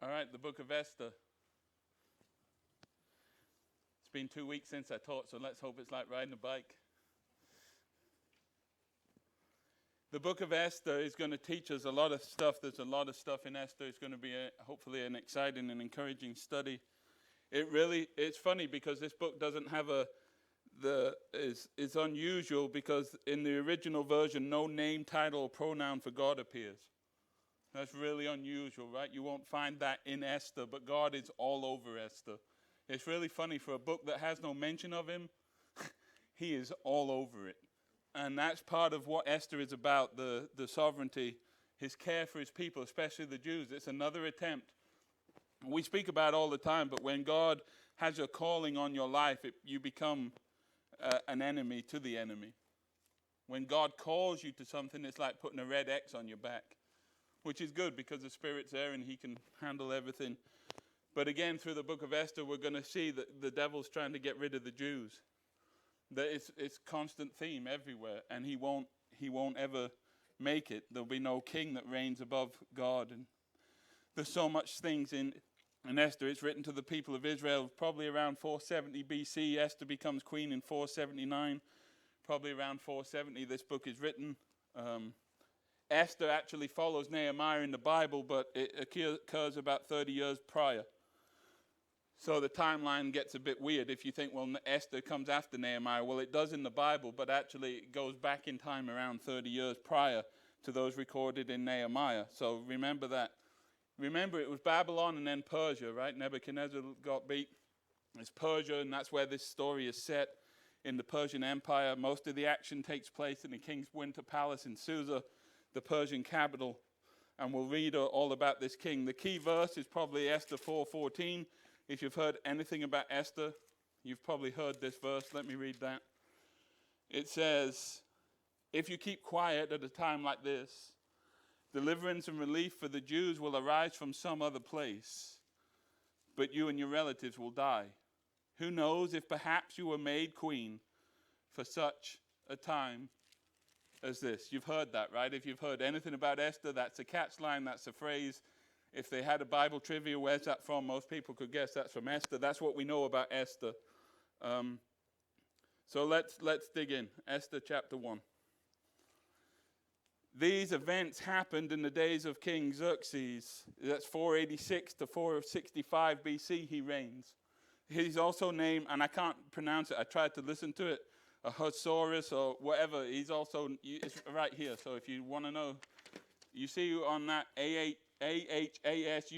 All right, the book of Esther. It's been 2 weeks since I taught, so let's hope it's like riding a bike. The book of Esther is going to teach us a lot of stuff. There's a lot of stuff in Esther. It's going to be hopefully an exciting and encouraging study. It's funny because this book doesn't have it's unusual because in the original version, no name, title, or pronoun for God appears. That's really unusual, right? You won't find that in Esther, but God is all over Esther. It's really funny for a book that has no mention of him, he is all over it. And that's part of what Esther is about, the sovereignty, his care for his people, especially the Jews. It's another attempt. We speak about it all the time, but when God has a calling on your life, you become an enemy to the enemy. When God calls you to something, it's like putting a red X on your back, which is good because the Spirit's there and he can handle everything. But again, through the book of Esther, we're going to see that the devil's trying to get rid of the Jews. That it's constant theme everywhere, and he won't ever make it. There'll be no king that reigns above God. And there's so much things in Esther. It's written to the people of Israel probably around 470 BC. Esther becomes queen in 479. Probably around 470 this book is written. Esther actually follows Nehemiah in the Bible, but it occurs about 30 years prior. So the timeline gets a bit weird if you think, well, Esther comes after Nehemiah. Well, it does in the Bible, but actually it goes back in time around 30 years prior to those recorded in Nehemiah. So remember that. Remember, it was Babylon and then Persia, right? Nebuchadnezzar got beat. It's Persia, and that's where this story is set, in the Persian Empire. Most of the action takes place in the king's winter palace in Susa, the Persian capital. And we'll read all about this king. The key verse is probably Esther 4:14. If you've heard anything about Esther, you've probably heard this verse. Let me read that. It says, if you keep quiet at a time like this, deliverance and relief for the Jews will arise from some other place, but you and your relatives will die. Who knows if perhaps you were made queen for such a time as this. You've heard that, right? If you've heard anything about Esther, that's a catch line, that's a phrase. If they had a Bible trivia, where's that from? Most people could guess that's from Esther. That's what we know about Esther. So let's dig in. Esther chapter 1. These events happened in the days of King Xerxes. That's 486 to 465 BC he reigns. He's also named, and I can't pronounce it, I tried to listen to it, Ahasuerus or whatever. He's also, it's right here. So if you want to know, you see on that Ahasuerus,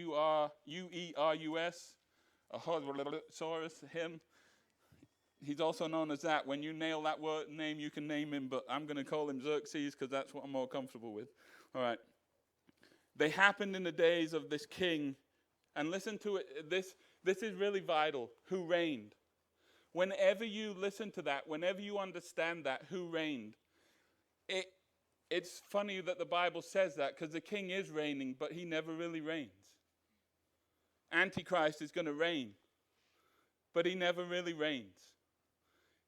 Ahasuerus, him. He's also known as that. When you nail that word name, you can name him, but I'm going to call him Xerxes because that's what I'm more comfortable with. All right. They happened in the days of this king, and listen to it. This is really vital. Who reigned? Whenever you listen to that, whenever you understand that, who reigned, it's funny that the Bible says that because the king is reigning, but he never really reigns. Antichrist is going to reign, but he never really reigns.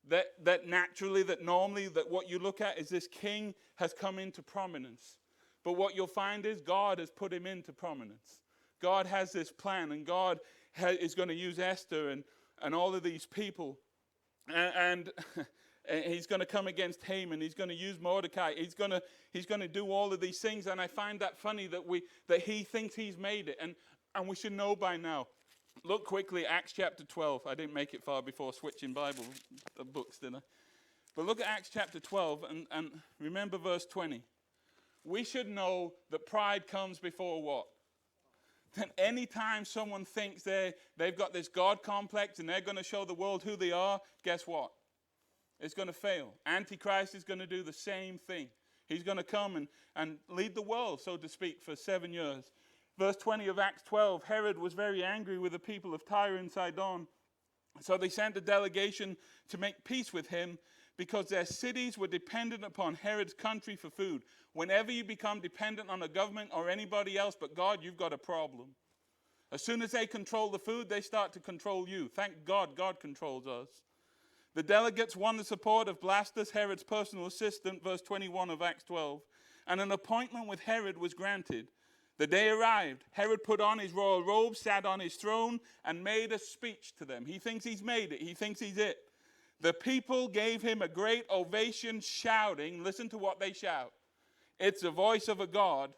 That naturally, that normally, that what you look at is this king has come into prominence. But what you'll find is God has put him into prominence. God has this plan, and God is going to use Esther and all of these people. And he's going to come against Haman. He's going to use Mordecai. He's going to do all of these things. And I find that funny that he thinks he's made it. And we should know by now. Look quickly, Acts chapter 12. I didn't make it far before switching Bible books, did I? But look at Acts chapter 12 and remember verse 20. We should know that pride comes before what? That any time someone thinks they've got this God complex and they're going to show the world who they are, guess what? It's going to fail. Antichrist is going to do the same thing. He's going to come and lead the world, so to speak, for 7 years. Verse 20 of Acts 12, Herod was very angry with the people of Tyre and Sidon. So they sent a delegation to make peace with him because their cities were dependent upon Herod's country for food. Whenever you become dependent on a government or anybody else but God, you've got a problem. As soon as they control the food, they start to control you. Thank God, God controls us. The delegates won the support of Blastus, Herod's personal assistant, verse 21 of Acts 12, and an appointment with Herod was granted. The day arrived. Herod put on his royal robe, sat on his throne, and made a speech to them. He thinks he's made it. He thinks he's it. The people gave him a great ovation, shouting. Listen to what they shout. It's the voice of a God,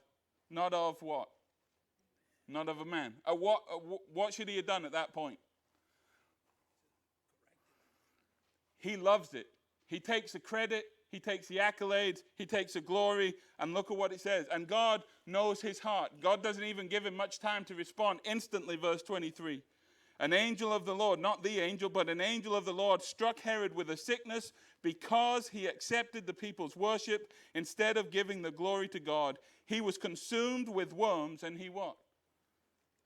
not of what? Not of a man. What should he have done at that point? He loves it. He takes the credit. He takes the accolades. He takes the glory. And look at what it says. And God knows his heart. God doesn't even give him much time to respond. Instantly, verse 23. An angel of the Lord, not the angel, but an angel of the Lord struck Herod with a sickness because he accepted the people's worship instead of giving the glory to God. He was consumed with worms, and he what?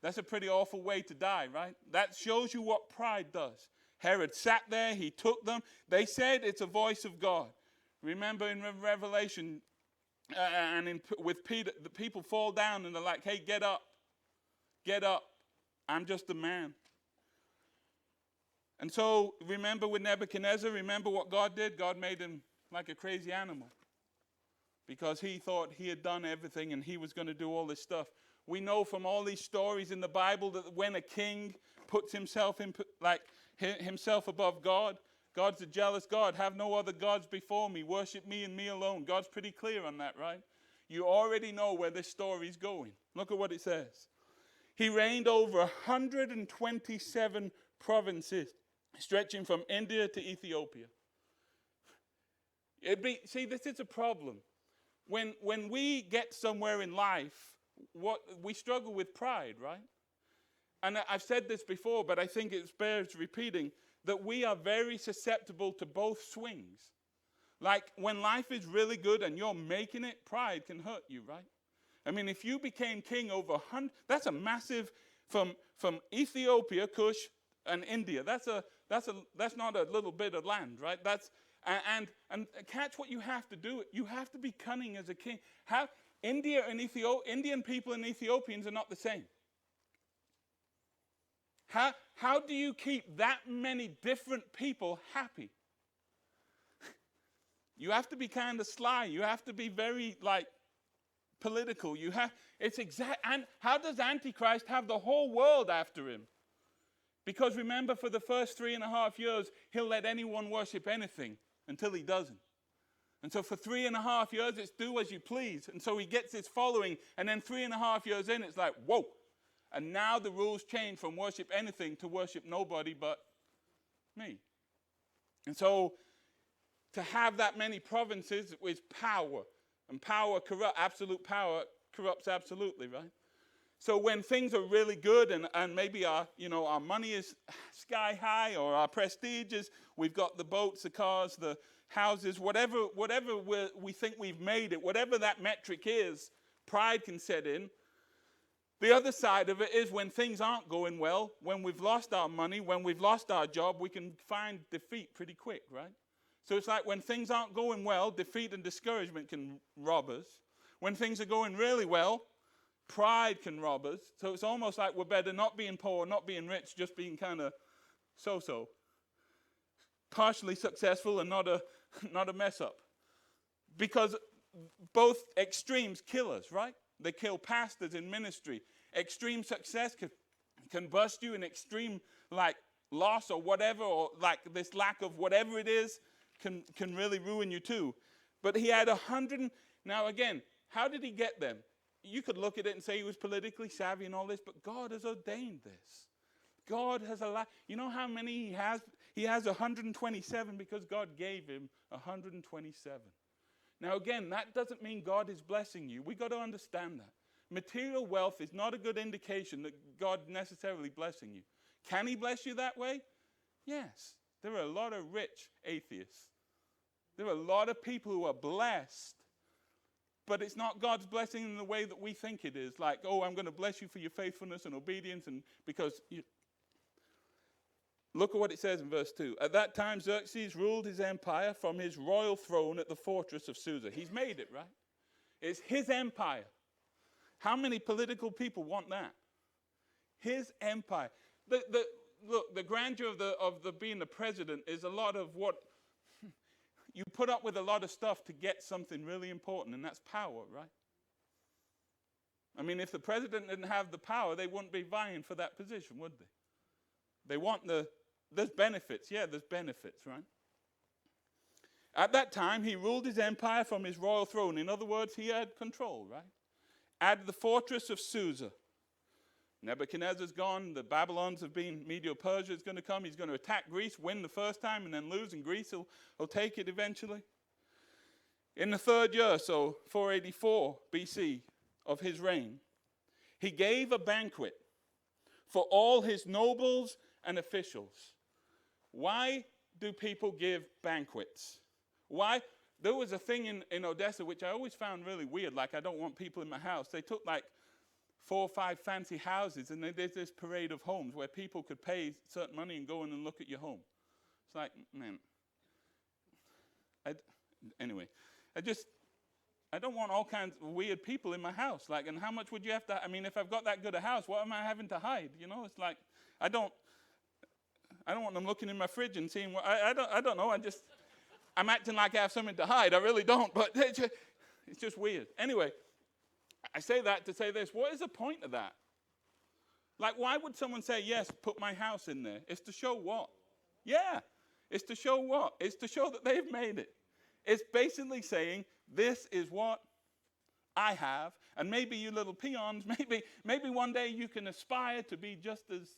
That's a pretty awful way to die, right? That shows you what pride does. Herod sat there. He took them. They said it's a voice of God. Remember in Revelation with Peter, the people fall down and they're like, hey, get up. Get up. I'm just a man. And so remember with Nebuchadnezzar, remember what God did? God made him like a crazy animal because he thought he had done everything and he was going to do all this stuff. We know from all these stories in the Bible that when a king puts himself above God, God's a jealous God. Have no other gods before me. Worship me and me alone. God's pretty clear on that, right? You already know where this story's going. Look at what it says. He reigned over 127 provinces, stretching from India to Ethiopia. See, this is a problem. When we get somewhere in life, we struggle with pride, right? And I've said this before, but I think it bears repeating, that we are very susceptible to both swings. Like when life is really good and you're making it, pride can hurt you, right? I mean, if you became king over 100, that's a massive, from Ethiopia, Kush, and India. That's not a little bit of land, right? And catch what you have to do. You have to be cunning as a king. Indian people and Ethiopians are not the same. How do you keep that many different people happy? You have to be kind of sly. You have to be very political. And how does Antichrist have the whole world after him? Because remember, for the first 3.5 years, he'll let anyone worship anything until he doesn't. And so for 3.5 years, it's do as you please. And so he gets his following. And then 3.5 years in, it's like, whoa. And now the rules change from worship anything to worship nobody but me. And so to have that many provinces is power. And power corrupts. Absolute power corrupts absolutely, right? So when things are really good and maybe our money is sky high or our prestige is, we've got the boats, the cars, the houses, whatever we think we've made it, whatever that metric is, pride can set in. The other side of it is when things aren't going well, when we've lost our money, when we've lost our job, we can find defeat pretty quick, right? So it's like when things aren't going well, defeat and discouragement can rob us. When things are going really well, pride can rob us. So it's almost like we're better not being poor, not being rich, just being kind of so-so. Partially successful and not a mess up. Because both extremes kill us, right? They kill pastors in ministry. Extreme success can bust you, and extreme loss or whatever, or this lack of whatever it is can really ruin you too. But he had 100. Now again, how did he get them? You could look at it and say he was politically savvy and all this, but God has ordained this. God has allowed. You know how many he has? He has 127 because God gave him 127. Now again, that doesn't mean God is blessing you. We've got to understand that. Material wealth is not a good indication that God necessarily blessing you. Can he bless you that way? Yes. There are a lot of rich atheists. There are a lot of people who are blessed, but it's not God's blessing in the way that we think it is. Like, oh, I'm going to bless you for your faithfulness and obedience, and because look at what it says in verse 2. At that time, Xerxes ruled his empire from his royal throne at the fortress of Susa. He's made it, right? It's his empire. How many political people want that? His empire. Look, the grandeur of the being the president is a lot of what you put up with, a lot of stuff to get something really important, and that's power, right? I mean, if the president didn't have the power, they wouldn't be vying for that position, would they? They want there's benefits. Yeah, there's benefits, right? At that time, he ruled his empire from his royal throne. In other words, he had control, right? At the fortress of Susa. Nebuchadnezzar's gone. The Babylons have been. Medo-Persia is going to come. He's going to attack Greece, win the first time, and then lose, and Greece will take it eventually. In the third year, so 484 BC of his reign, he gave a banquet for all his nobles and officials. Why do people give banquets? Why? There was a thing in Odessa which I always found really weird. Like, I don't want people in my house. They took like 4 or 5 fancy houses, and they did this parade of homes where people could pay certain money and go in and look at your home. It's like, man. Anyway, I don't want all kinds of weird people in my house. Like, and how much would you have to? I mean, if I've got that good a house, what am I having to hide? You know, it's like, I don't want them looking in my fridge and seeing what. I don't know. I'm acting like I have something to hide. I really don't, but it's just weird. Anyway, I say that to say this. What is the point of that? Like, why would someone say, yes, put my house in there? It's to show what? Yeah. It's to show what? It's to show that they've made it. It's basically saying, this is what I have, and maybe you little peons, maybe one day you can aspire to be just as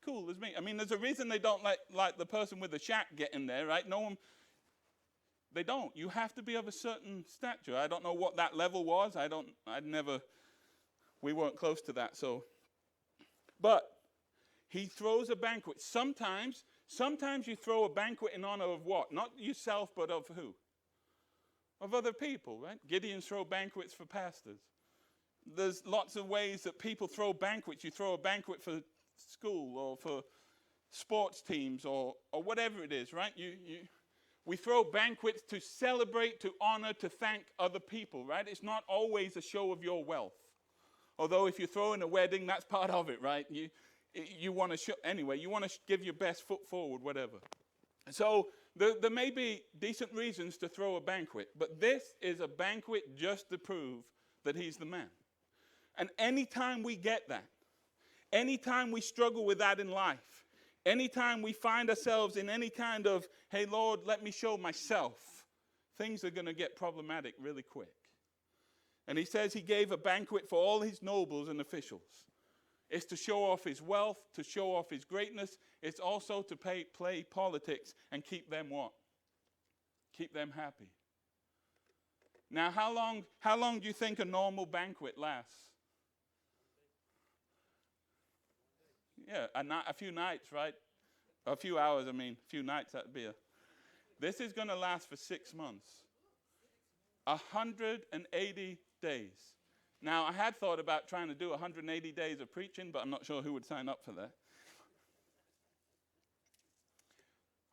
cool as me. I mean, there's a reason they don't let the person with the shack get in there, right? No one. They don't. You have to be of a certain stature. I don't know what that level was. We weren't close to that. So, but he throws a banquet. Sometimes you throw a banquet in honor of what? Not yourself, but of who? Of other people, right? Gideons throw banquets for pastors. There's lots of ways that people throw banquets. You throw a banquet for school or for sports teams or whatever it is, right? We throw banquets to celebrate, to honor, to thank other people, right? It's not always a show of your wealth. Although if you're throwing a wedding, that's part of it, right? You want to show, anyway, you want to give your best foot forward, whatever. So there may be decent reasons to throw a banquet, but this is a banquet just to prove that he's the man. And anytime we get that, anytime we struggle with that in life, anytime we find ourselves in any kind of, hey, Lord, let me show myself, things are going to get problematic really quick. And he says he gave a banquet for all his nobles and officials. It's to show off his wealth, to show off his greatness. It's also to play politics and keep them what? Keep them happy. Now, how long do you think a normal banquet lasts? Yeah, a few nights, right? A few hours, a few nights, that'd be This is going to last for 6 months. 180 days. Now, I had thought about trying to do 180 days of preaching, but I'm not sure who would sign up for that.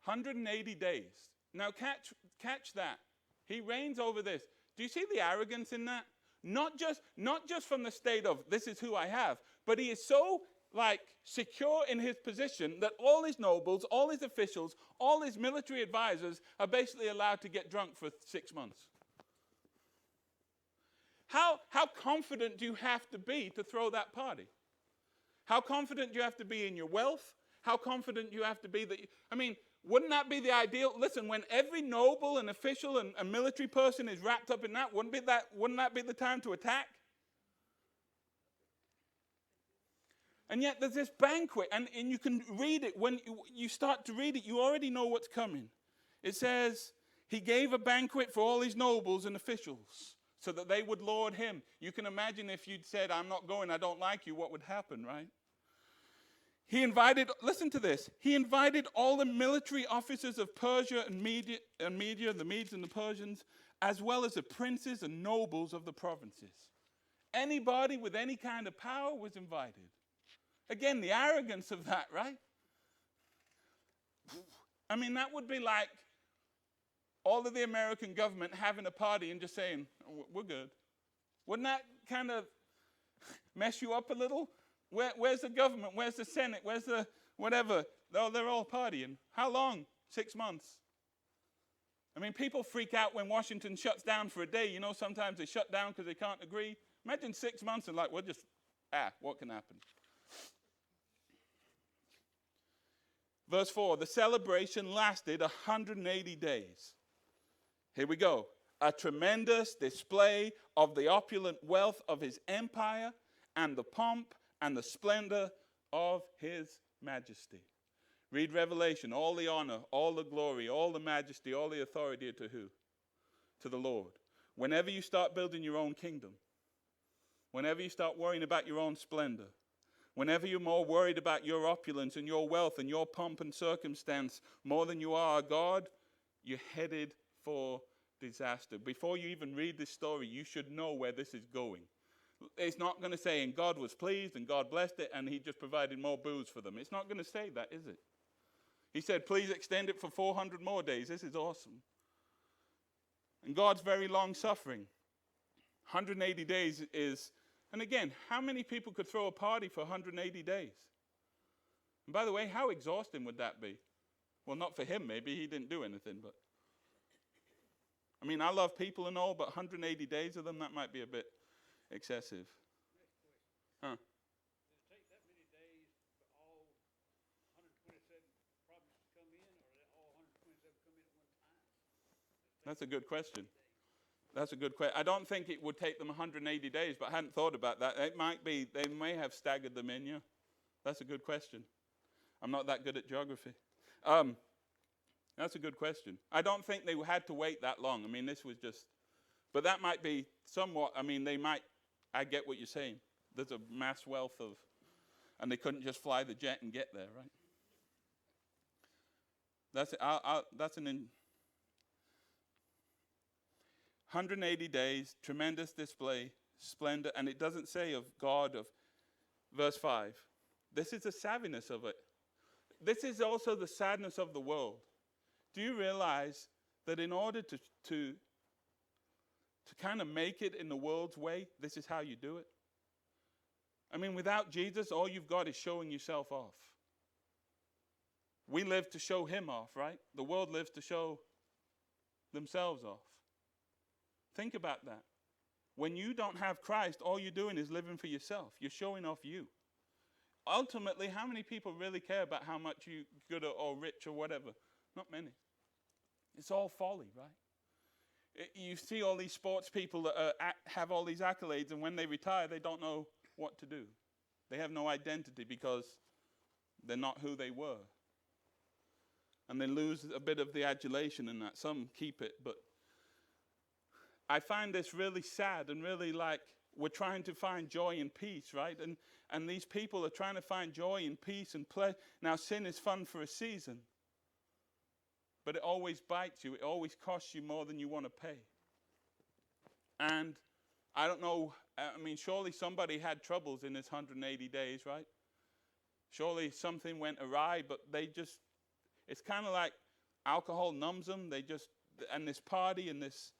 180 days. Now, catch that. He reigns over this. Do you see the arrogance in that? Not just from the state of, this is who I have, but he is so secure in his position that all his nobles, all his officials, all his military advisors are basically allowed to get drunk for 6 months. How confident do you have to be to throw that party? How confident do you have to be in your wealth? How confident do you have to be that wouldn't that be the ideal? Listen, when every noble and official and military person is wrapped up in that, wouldn't that be the time to attack? And yet there's this banquet, and you can read it. When you start to read it, you already know what's coming. It says, he gave a banquet for all his nobles and officials so that they would laud him. You can imagine if you'd said, I'm not going, I don't like you, what would happen, right? He invited, listen to this, he invited all the military officers of Persia and Media, the Medes and the Persians, as well as the princes and nobles of the provinces. Anybody with any kind of power was invited. Again, the arrogance of that, right? That would be like all of the American government having a party and just saying, we're good. Wouldn't that kind of mess you up a little? Where's the government? Where's the Senate? Where's the whatever? Oh, they're all partying. How long? 6 months. People freak out when Washington shuts down for a day. Sometimes they shut down because they can't agree. Imagine 6 months and like, we'll just, what can happen? Verse 4, the celebration lasted 180 days. Here we go. A tremendous display of the opulent wealth of his empire and the pomp and the splendor of his majesty. Read Revelation. All the honor, all the glory, all the majesty, all the authority to who? To the Lord. Whenever you start building your own kingdom, whenever you start worrying about your own splendor, whenever you're more worried about your opulence and your wealth and your pomp and circumstance more than you are God, you're headed for disaster. Before you even read this story, you should know where this is going. It's not going to say, and God was pleased and God blessed it and he just provided more booze for them. It's not going to say that, is it? He said, please extend it for 400 more days. This is awesome. And God's very long suffering. 180 days is, and again, how many people could throw a party for 180 days? And by the way, how exhausting would that be? Well, not for him, maybe. He didn't do anything, but. I mean, I love people and all, but 180 days of them, that might be a bit excessive. Huh? Did it take that many days for all 127 prophets to come in, or did all 127 come in at one time? That's a good question. That's a good question. I don't think it would take them 180 days, but I hadn't thought about that. It might be, they may have staggered them in, yeah. That's a good question. I'm not that good at geography. That's a good question. I don't think they had to wait that long. I mean, this was just, but that might be somewhat, I mean, they might, I get what you're saying. There's a mass wealth of, and they couldn't just fly the jet and get there, right? That's an 180 days, tremendous display, splendor, and it doesn't say of God, of verse 5. This is the savviness of it. This is also the sadness of the world. Do you realize that in order to kind of make it in the world's way, this is how you do it? I mean, without Jesus, all you've got is showing yourself off. We live to show him off, right? The world lives to show themselves off. Think about that. When you don't have Christ, all you're doing is living for yourself. You're showing off you. Ultimately, how many people really care about how much you're good or rich or whatever? Not many. It's all folly, right? You see all these sports people that have all these accolades, and when they retire, they don't know what to do. They have no identity because they're not who they were. And they lose a bit of the adulation in that. Some keep it, but I find this really sad and really like we're trying to find joy and peace, right? And these people are trying to find joy and peace and play. Now, sin is fun for a season, but it always bites you. It always costs you more than you want to pay. And I don't know, I mean, surely somebody had troubles in this 180 days, right? Surely something went awry, but it's kind of like alcohol numbs them. And this party and this,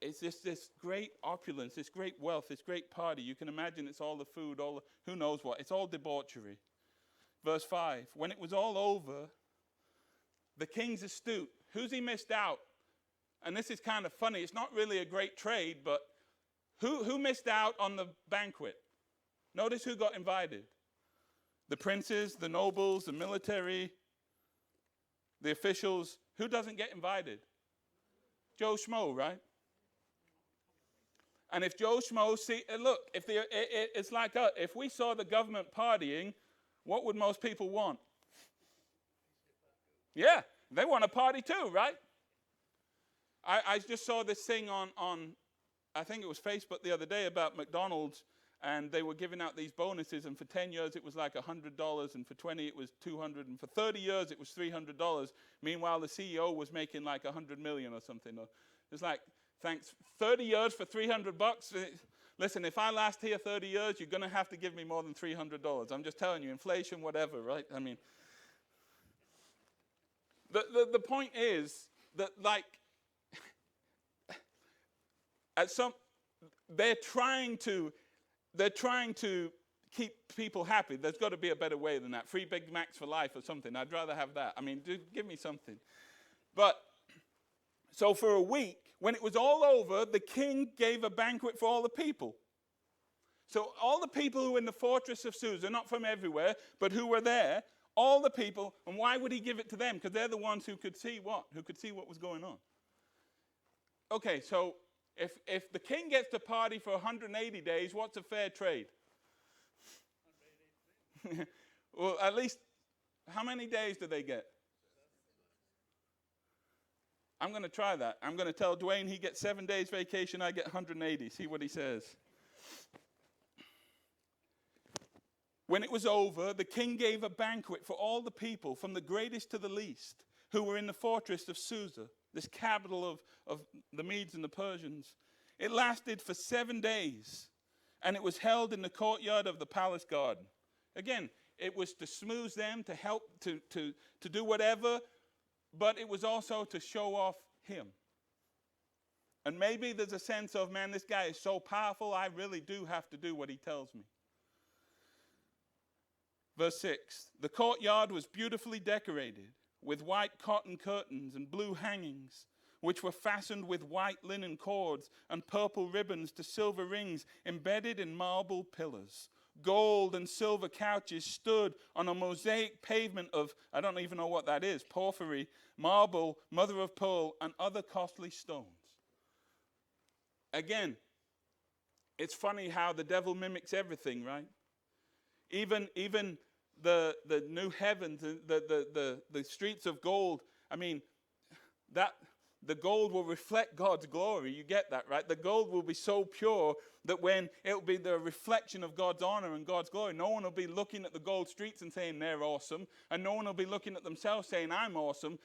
it's just this great opulence, this great wealth, this great party. You can imagine it's all the food, who knows what. It's all debauchery. Verse 5, when it was all over, the king's astute. Who's he missed out? And this is kind of funny. It's not really a great trade, but who missed out on the banquet? Notice who got invited. The princes, the nobles, the military, the officials. Who doesn't get invited? Joe Schmo, right? And if Joe Schmo look, it's like us. If we saw the government partying, what would most people want? Yeah, they want a party too, right? I just saw this thing on I think it was Facebook the other day about McDonald's, and they were giving out these bonuses, and for 10 years it was like $100, and for 20 it was $200, and for 30 years it was $300. Meanwhile, the CEO was making like $100 million or something. It's like, thanks, 30 years for $300. Listen, if I last here 30 years, you're going to have to give me more than $300. I'm just telling you, inflation, whatever, right? I mean, the point is that, like, they're trying to keep people happy. There's got to be a better way than that. Free Big Macs for life or something. I'd rather have that. I mean, give me something. But so for a week, when it was all over, the king gave a banquet for all the people. So all the people who were in the fortress of Susa, not from everywhere, but who were there, all the people, and why would he give it to them? Because they're the ones who could see what? Who could see what was going on. Okay, so if the king gets to party for 180 days, what's a fair trade? Well, at least, how many days do they get? I'm going to try that. I'm going to tell Dwayne he gets 7 days vacation, I get 180. See what he says. When it was over, the king gave a banquet for all the people, from the greatest to the least, who were in the fortress of Susa, this capital of the Medes and the Persians. It lasted for 7 days, and it was held in the courtyard of the palace garden. Again, it was to smooth them, to help, to do whatever, but it was also to show off him. And maybe there's a sense of, man, this guy is so powerful, I really do have to do what he tells me. Verse 6, the courtyard was beautifully decorated with white cotton curtains and blue hangings, which were fastened with white linen cords and purple ribbons to silver rings embedded in marble pillars. Gold and silver couches stood on a mosaic pavement of, I don't even know what that is, porphyry, marble, mother of pearl, and other costly stones. Again, it's funny how the devil mimics everything, right? Even the new heavens, the streets of gold, I mean, that the gold will reflect God's glory. You get that, right? The gold will be so pure that when it will be the reflection of God's honor and God's glory, no one will be looking at the gold streets and saying they're awesome, and no one will be looking at themselves saying I'm awesome.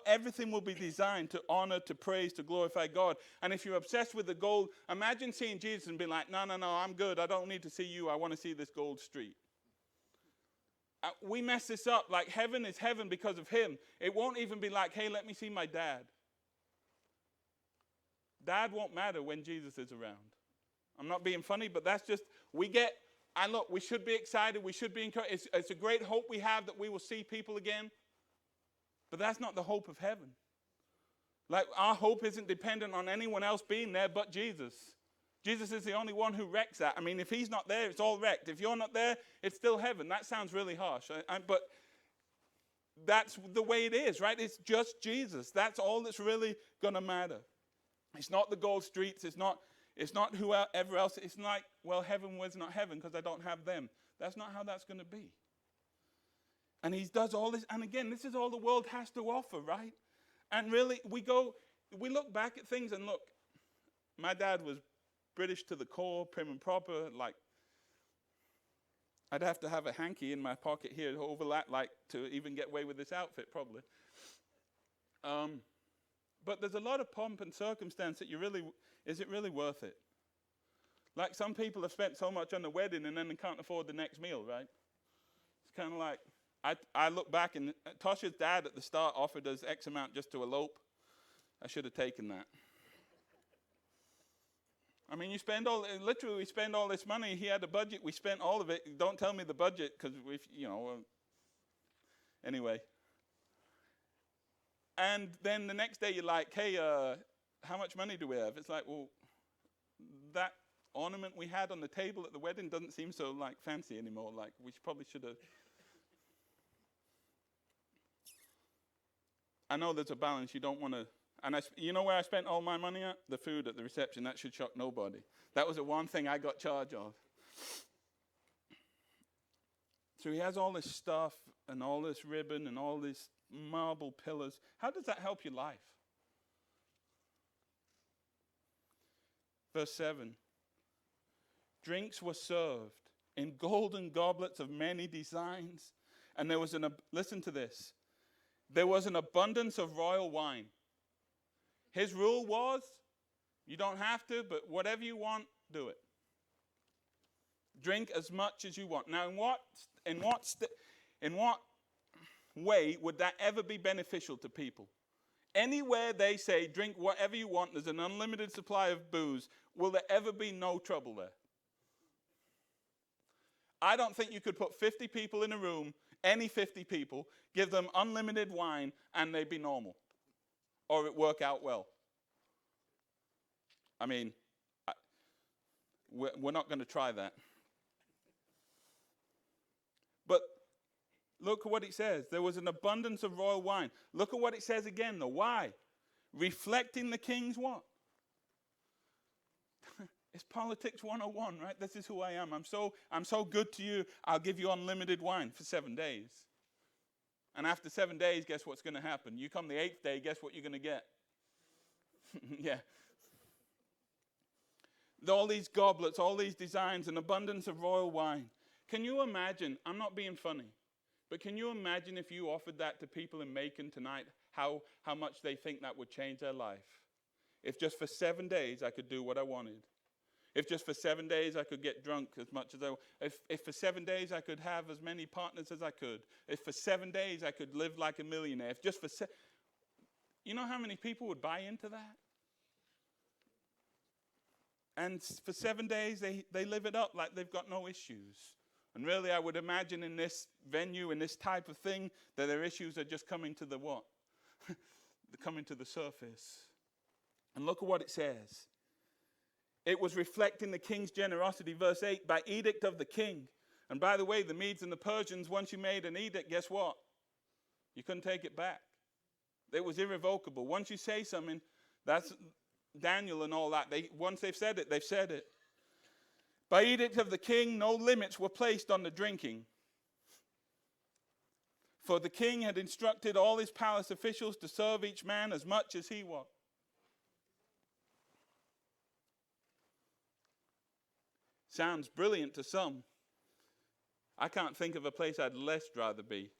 Everything will be designed to honor, to praise, to glorify God. And if you're obsessed with the gold, imagine seeing Jesus and being like, no, I'm good. I don't need to see you. I want to see this gold street. We mess this up. Like heaven is heaven because of him. It won't even be like, hey, let me see my dad. Dad won't matter when Jesus is around. I'm not being funny, but that's just, we should be excited. We should be encouraged. It's a great hope we have that we will see people again. But that's not the hope of heaven. Like our hope isn't dependent on anyone else being there but Jesus. Jesus is the only one who wrecks that. I mean, if he's not there, it's all wrecked. If you're not there, it's still heaven. That sounds really harsh. But that's the way it is, right? It's just Jesus. That's all that's really going to matter. It's not the gold streets. It's not whoever else. It's like, well, heaven was not heaven because I don't have them. That's not how that's going to be. And he does all this. And again, this is all the world has to offer, right? And really, we look back at things and look, my dad was British to the core, prim and proper, like I'd have to have a hanky in my pocket here to overlap, like to even get away with this outfit probably. But there's a lot of pomp and circumstance that is it really worth it? Like some people have spent so much on the wedding and then they can't afford the next meal, right? It's kind of like, I look back and Tasha's dad at the start offered us X amount just to elope. I should have taken that. I mean, we spend all this money. He had a budget. We spent all of it. Don't tell me the budget because anyway. And then the next day you're like, hey, how much money do we have? It's like, well, that ornament we had on the table at the wedding doesn't seem so like fancy anymore. Like we probably should have. I know there's a balance. You don't want to. And you know where I spent all my money at? The food at the reception. That should shock nobody. That was the one thing I got charge of. So he has all this stuff and all this ribbon and all these marble pillars. How does that help your life? Verse 7. Drinks were served in golden goblets of many designs. And there was listen to this. There was an abundance of royal wine. His rule was, you don't have to, but whatever you want, do it. Drink as much as you want. Now, in what way would that ever be beneficial to people? Anywhere they say, drink whatever you want, there's an unlimited supply of booze, will there ever be no trouble there? I don't think you could put 50 people in a room, any 50 people, give them unlimited wine, and they'd be normal. Or it work out well. I mean, we're not going to try that. But look at what it says. There was an abundance of royal wine. Look at what it says again, though. Why? Reflecting the king's what? It's politics 101, right? This is who I am. I'm so good to you, I'll give you unlimited wine for 7 days. And after 7 days, guess what's going to happen? You come the 8th day, guess what you're going to get? Yeah. All these goblets, all these designs, an abundance of royal wine. Can you imagine? I'm not being funny, but can you imagine if you offered that to people in Macon tonight, how much they think that would change their life? If just for 7 days I could do what I wanted. If just for 7 days I could get drunk as much as I want. If for 7 days I could have as many partners as I could. If for 7 days I could live like a millionaire. If just for you know how many people would buy into that? And for 7 days they live it up like they've got no issues. And really I would imagine in this venue, in this type of thing, that their issues are just coming to the what? They're coming to the surface. And look at what it says. It was reflecting the king's generosity, verse 8, by edict of the king. And by the way, the Medes and the Persians, once you made an edict, guess what? You couldn't take it back. It was irrevocable. Once you say something, that's Daniel and all that. Once they've said it, they've said it. By edict of the king, no limits were placed on the drinking. For the king had instructed all his palace officials to serve each man as much as he was. Sounds brilliant to some. I can't think of a place I'd less rather be.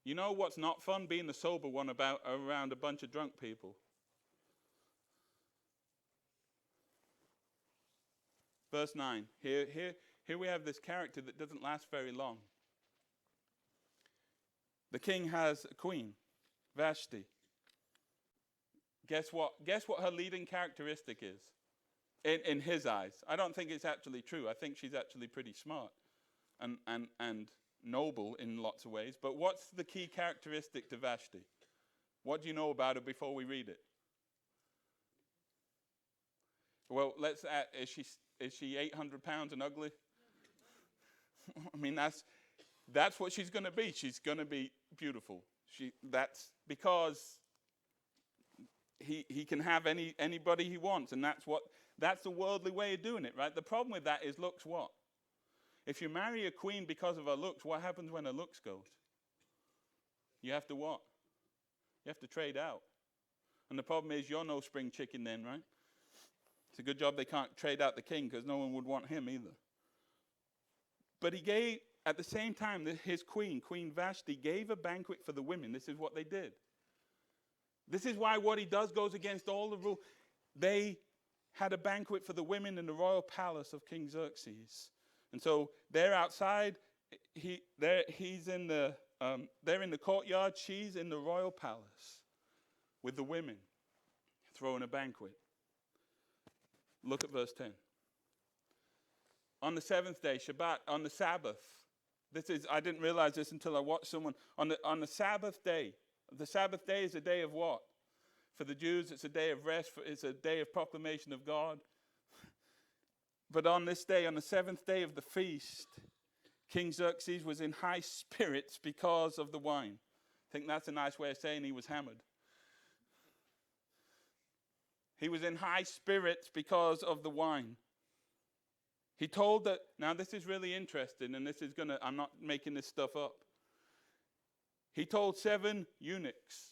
You know what's not fun? Being the sober one around a bunch of drunk people. Verse 9. Here we have this character that doesn't last very long. The king has a queen, Vashti. Guess what? Guess what her leading characteristic is? In his eyes. I don't think it's actually true. I think she's actually pretty smart and noble in lots of ways. But what's the key characteristic to Vashti? What do you know about her before we read it? Well, let's add, is she 800 pounds and ugly? I mean, that's what she's going to be. She's going to be beautiful. That's because he can have anybody he wants, and that's the worldly way of doing it, right? The problem with that is looks what? If you marry a queen because of her looks, what happens when her looks goes? You have to what? You have to trade out. And the problem is you're no spring chicken then, right? It's a good job they can't trade out the king because no one would want him either. But he gave, at the same time, his queen, Queen Vashti, gave a banquet for the women. This is what they did. This is why what he does goes against all the rules. They had a banquet for the women in the royal palace of King Xerxes. And so they're outside. They're in the courtyard. She's in the royal palace with the women throwing a banquet. Look at verse 10. On the 7th day, Shabbat, on the Sabbath. I didn't realize this until I watched someone. On the Sabbath day. The Sabbath day is a day of what? For the Jews, it's a day of rest. It's a day of proclamation of God. But on this day, on the 7th day of the feast, King Xerxes was in high spirits because of the wine. I think that's a nice way of saying he was hammered. He was in high spirits because of the wine. He told that, now this is really interesting, and I'm not making this stuff up. He told 7 eunuchs.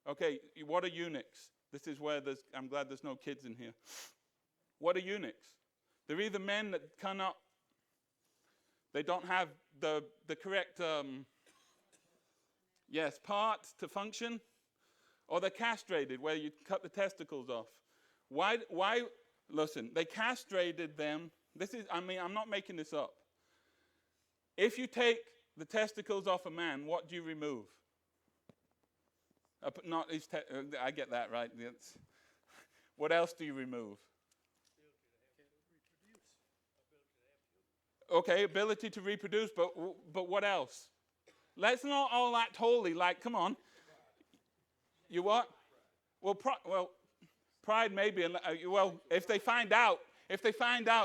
Okay, what are eunuchs? This is where I'm glad there's no kids in here. What are eunuchs? They're either men that cannot, they don't have the correct, parts to function, or they're castrated, where you cut the testicles off. Why, listen, they castrated them. I'm not making this up. If you take the testicles off a man, what do you remove? I get that, right? What else do you remove? Okay, ability to reproduce, but what else? Let's not all act holy, like, come on. You what? Well, Pride maybe. Well, if they find out,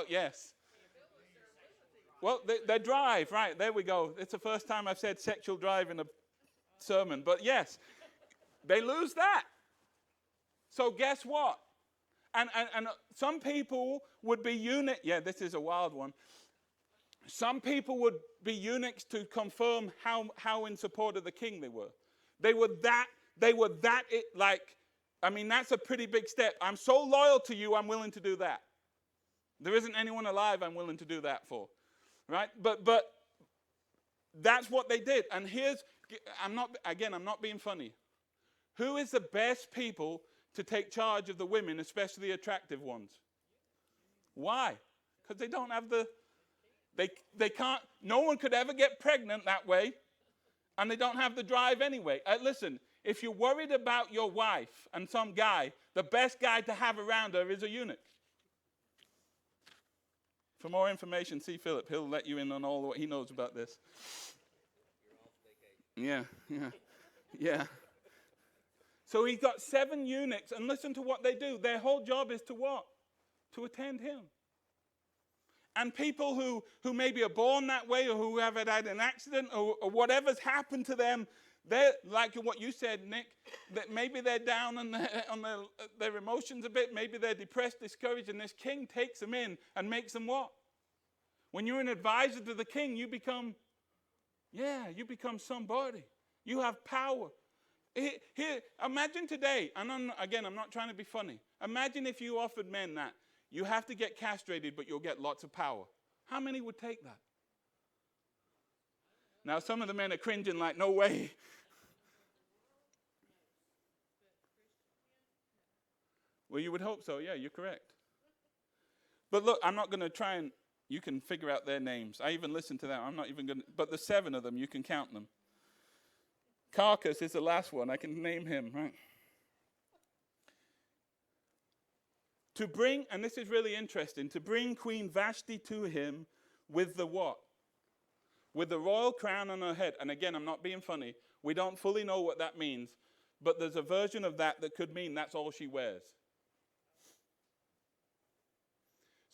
yes. Well, their drive, right, there we go. It's the first time I've said sexual drive in a sermon. But yes, they lose that. So guess what? And some people would be eunuchs. Yeah, this is a wild one. Some people would be eunuchs to confirm how in support of the king they were. They were that, that's a pretty big step. I'm so loyal to you, I'm willing to do that. There isn't anyone alive I'm willing to do that for. Right? But that's what they did. And I'm not being funny. Who is the best people to take charge of the women, especially the attractive ones? Why? Because they don't have they can't, no one could ever get pregnant that way, and they don't have the drive anyway. Listen, if you're worried about your wife and some guy, the best guy to have around her is a eunuch. For more information, see Philip. He'll let you in on all what he knows about this. Yeah. So he's got 7 eunuchs, and listen to what they do. Their whole job is to what? To attend him. And people who maybe are born that way, or who have had an accident, or whatever's happened to them, they're like what you said, Nick, that maybe they're down on their emotions a bit, maybe they're depressed, discouraged, and this king takes them in and makes them what? When you're an advisor to the king, you become somebody. You have power. Here, imagine today, and I'm not trying to be funny. Imagine if you offered men that. You have to get castrated, but you'll get lots of power. How many would take that? Now, some of the men are cringing like, no way. Well, you would hope so. Yeah, you're correct. But look, I'm not going to try and, you can figure out their names. I even listened to them. I'm not even going to, but the 7 of them, you can count them. Carcass is the last one. I can name him, right? To bring, and this is really interesting, to bring Queen Vashti to him with the what? With the royal crown on her head. And again, I'm not being funny. We don't fully know what that means, but there's a version of that could mean that's all she wears.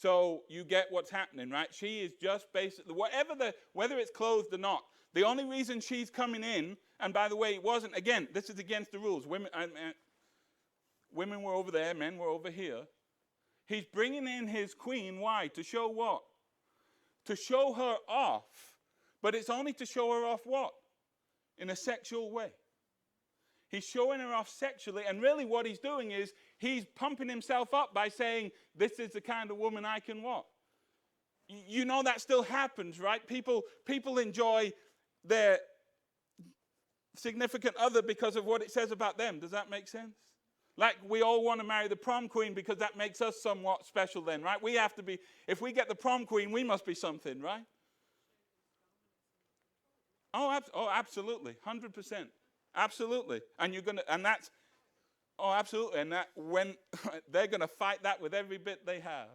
So you get what's happening, right? She is just basically, whether it's clothed or not, the only reason she's coming in, and by the way, it wasn't, again, this is against the rules. Women were over there, men were over here. He's bringing in his queen. Why? To show what? To show her off. But it's only to show her off what? In a sexual way. He's showing her off sexually. And really what he's doing is he's pumping himself up by saying, this is the kind of woman I can what? You know that still happens, right? People enjoy their significant other because of what it says about them. Does that make sense? Like we all want to marry the prom queen because that makes us somewhat special then, right? We have to be, if we get the prom queen, we must be something, right? Oh, absolutely, 100%. Absolutely. And absolutely. And that when they're going to fight that with every bit they have.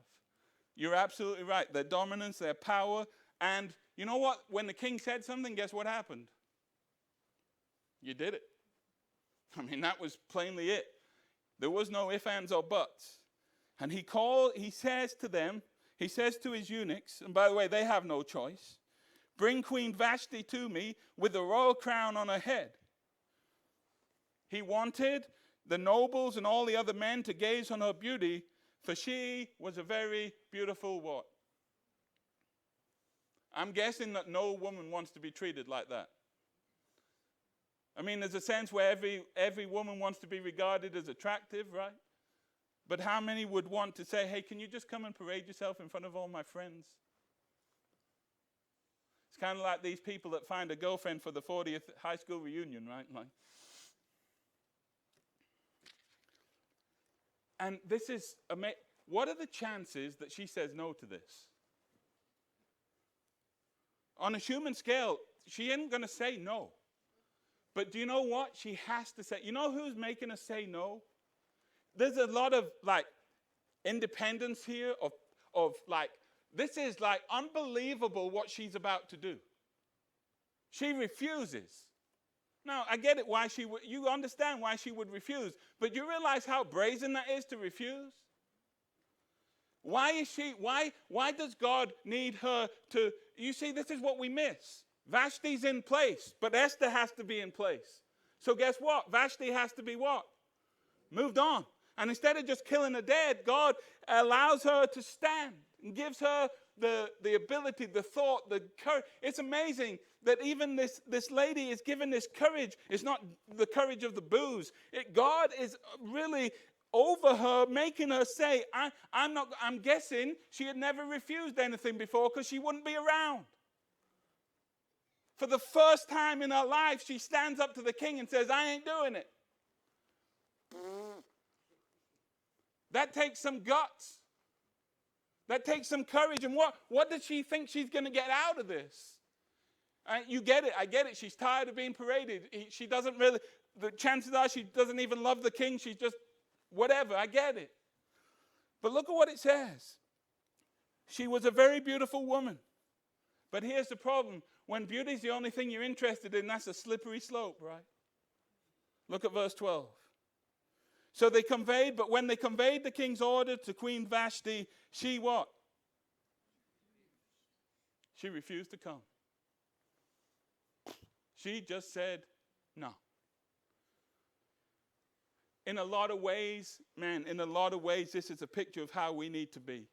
You're absolutely right. Their dominance, their power. And you know what? When the king said something, guess what happened? You did it. I mean, that was plainly it. There was no ifs, ands, or buts. And he says to his eunuchs, and by the way, they have no choice, bring Queen Vashti to me with the royal crown on her head. He wanted the nobles and all the other men to gaze on her beauty, for she was a very beautiful what? I'm guessing that no woman wants to be treated like that. I mean, there's a sense where every woman wants to be regarded as attractive, right? But how many would want to say, hey, can you just come and parade yourself in front of all my friends? It's kind of like these people that find a girlfriend for the 40th high school reunion, right? And this is amazing. What are the chances that she says no to this? On a human scale, she ain't going to say no. But do you know what? She has to say. You know who's making us say no? There's a lot of independence here of this is unbelievable what she's about to do. She refuses. Now, I get it why you understand why she would refuse. But you realize how brazen that is to refuse? Why does God need her to, you see, this is what we miss. Vashti's in place, but Esther has to be in place. So guess what? Vashti has to be what? Moved on. And instead of just killing her dead, God allows her to stand and gives her the ability, the thought, the courage. It's amazing that even this lady is given this courage. It's not the courage of the booze. God is really over her, making her say, I'm guessing she had never refused anything before because she wouldn't be around. For the first time in her life, she stands up to the king and says, I ain't doing it. That takes some guts. That takes some courage. And what does she think she's going to get out of this? You get it. I get it. She's tired of being paraded. She doesn't really, the chances are she doesn't even love the king. She's just whatever. I get it. But look at what it says. She was a very beautiful woman. But here's the problem. When beauty is the only thing you're interested in, that's a slippery slope, right? Look at verse 12. So but when they conveyed the king's order to Queen Vashti, she what? She refused to come. She just said no. In a lot of ways, this is a picture of how we need to be.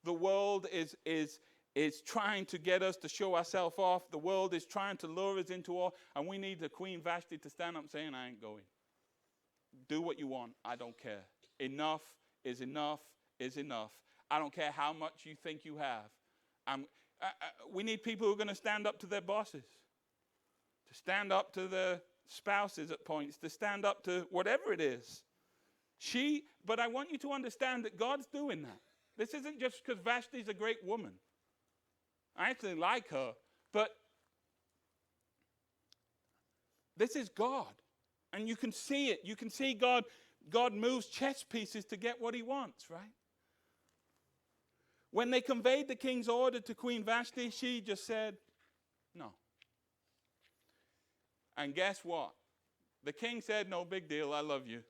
The world is trying to get us to show ourselves off. The world is trying to lure us into all, and we need the Queen Vashti to stand up saying, I ain't going. Do what you want. I don't care. Enough is enough is enough. I don't care how much you think you have. We need people who are going to stand up to their bosses, to stand up to their spouses at points, to stand up to whatever it is. But I want you to understand that God's doing that. This isn't just because Vashti's a great woman. I actually like her, but this is God. And you can see it. You can see God moves chess pieces to get what he wants, right? When they conveyed the king's order to Queen Vashti, she just said, no. And guess what? The king said, no big deal, I love you.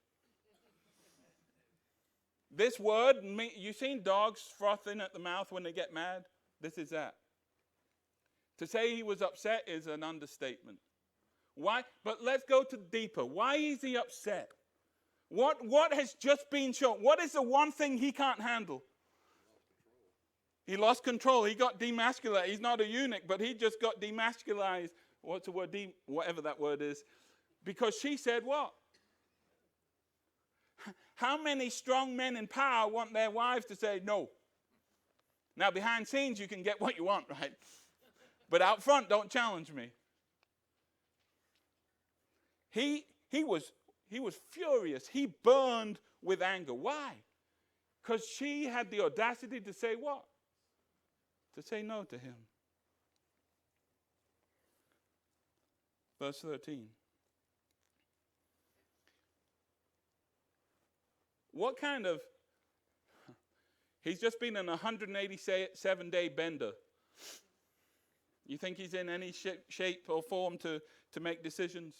This word, you seen dogs frothing at the mouth when they get mad? This is that. To say he was upset is an understatement. Why? But let's go to deeper. Why is he upset? What has just been shown? What is the one thing he can't handle? He lost control. He got demasculated. He's not a eunuch, but he just got demasculated. What's the word? Whatever that word is. Because she said what? How many strong men in power want their wives to say no? Now, behind scenes, you can get what you want, right? But out front, don't challenge me. He was furious. He burned with anger. Why? Because she had the audacity to say what? To say no to him. Verse 13. What kind of... He's just been in a 187-day bender. You think he's in any shape or form to make decisions?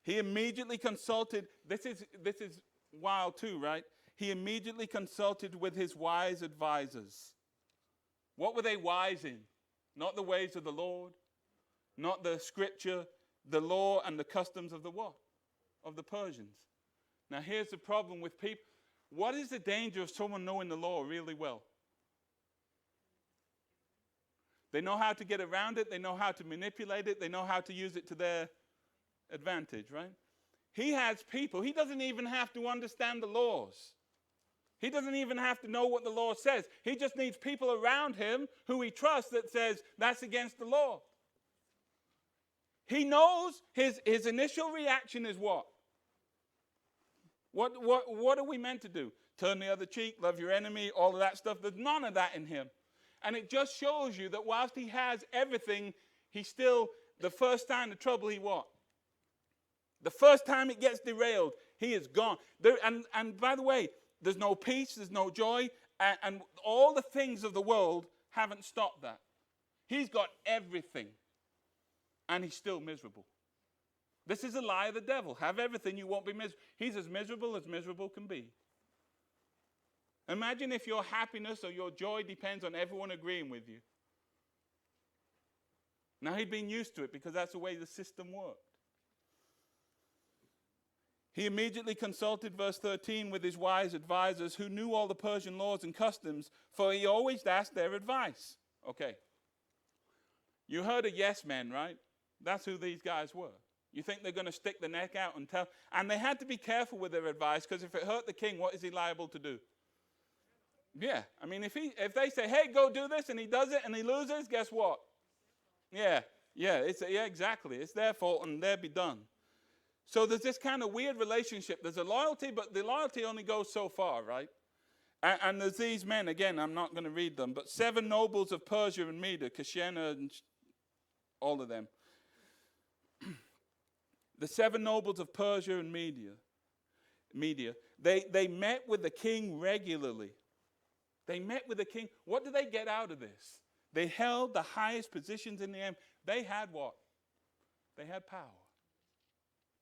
He immediately consulted, this is wild too, right? He immediately consulted with his wise advisors. What were they wise in? Not the ways of the Lord, not the scripture, the law and the customs of the what? Of the Persians. Now here's the problem with people. What is the danger of someone knowing the law really well? They know how to get around it. They know how to manipulate it. They know how to use it to their advantage, right? He has people. He doesn't even have to understand the laws. He doesn't even have to know what the law says. He just needs people around him who he trusts that says that's against the law. He knows his initial reaction is what? What are we meant to do? Turn the other cheek, love your enemy, all of that stuff. There's none of that in him. And it just shows you that whilst he has everything, he still, the first time the trouble, he what? The first time it gets derailed, he is gone. And by the way, there's no peace, there's no joy, and all the things of the world haven't stopped that. He's got everything. And he's still miserable. This is a lie of the devil. Have everything, you won't be miserable. He's as miserable can be. Imagine if your happiness or your joy depends on everyone agreeing with you. Now, he'd been used to it because that's the way the system worked. He immediately consulted, verse 13, with his wise advisors who knew all the Persian laws and customs, for he always asked their advice. Okay. You heard of yes men, right? That's who these guys were. You think they're going to stick the neck out and tell? And they had to be careful with their advice, because if it hurt the king, what is he liable to do? Yeah. I mean, if they say, hey, go do this, and he does it and he loses, guess what? Yeah, exactly. It's their fault and they'll be done. So there's this kind of weird relationship. There's a loyalty, but the loyalty only goes so far, right? And there's these men, again, I'm not going to read them, but 7 nobles of Persia and Media, Kashena and all of them. The 7 nobles of Persia and Media, they met with the king regularly. They met with the king. What did they get out of this? They held the highest positions in the empire. They had what? They had power.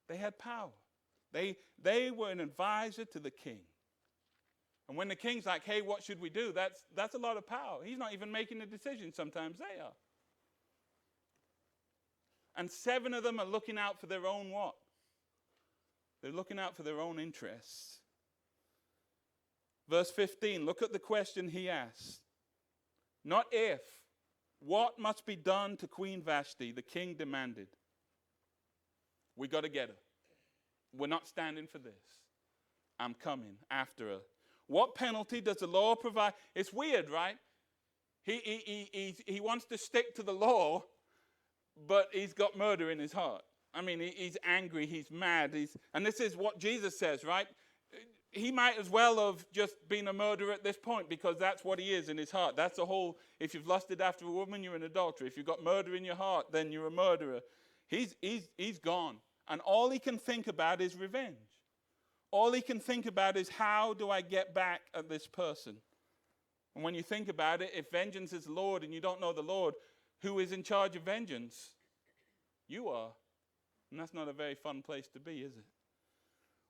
They had power. They were an advisor to the king. And when the king's like, hey, what should we do? That's a lot of power. He's not even making the decision. Sometimes they are. And 7 of them are looking out for their own what? They're looking out for their own interests. Verse 15, look at the question he asked. Not if. What must be done to Queen Vashti? The king demanded. We got to get her. We're not standing for this. I'm coming after her. What penalty does the law provide? It's weird, right? He wants to stick to the law, but he's got murder in his heart. I mean, he's angry, he's mad. And this is what Jesus says, right? He might as well have just been a murderer at this point, because that's what he is in his heart. That's the whole, if you've lusted after a woman, you're an adulterer. If you've got murder in your heart, then you're a murderer. He's gone. And all he can think about is revenge. All he can think about is, how do I get back at this person? And when you think about it, if vengeance is the Lord and you don't know the Lord, who is in charge of vengeance? You are. And that's not a very fun place to be, is it?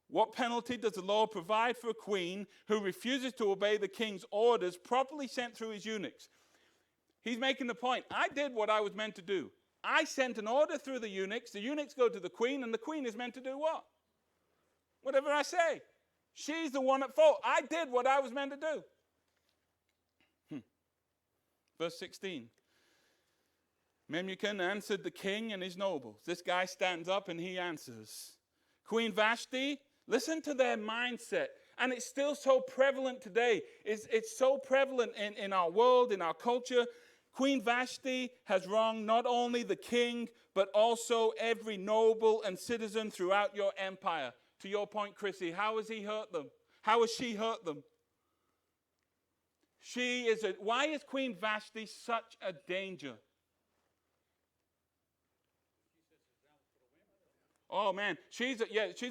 What penalty does the law provide for a queen who refuses to obey the king's orders properly sent through his eunuchs? He's making the point. I did what I was meant to do. I sent an order through the eunuchs go to the queen, and the queen is meant to do what? Whatever I say. She's the one at fault. I did what I was meant to do. Verse 16. Memucan answered the king and his nobles. This guy stands up and he answers. Queen Vashti, listen to their mindset. And it's still so prevalent today. It's so prevalent in our world, in our culture. Queen Vashti has wronged not only the king, but also every noble and citizen throughout your empire. To your point, Chrissy, how has he hurt them? How has she hurt them? Why is Queen Vashti such a danger? Oh man, she's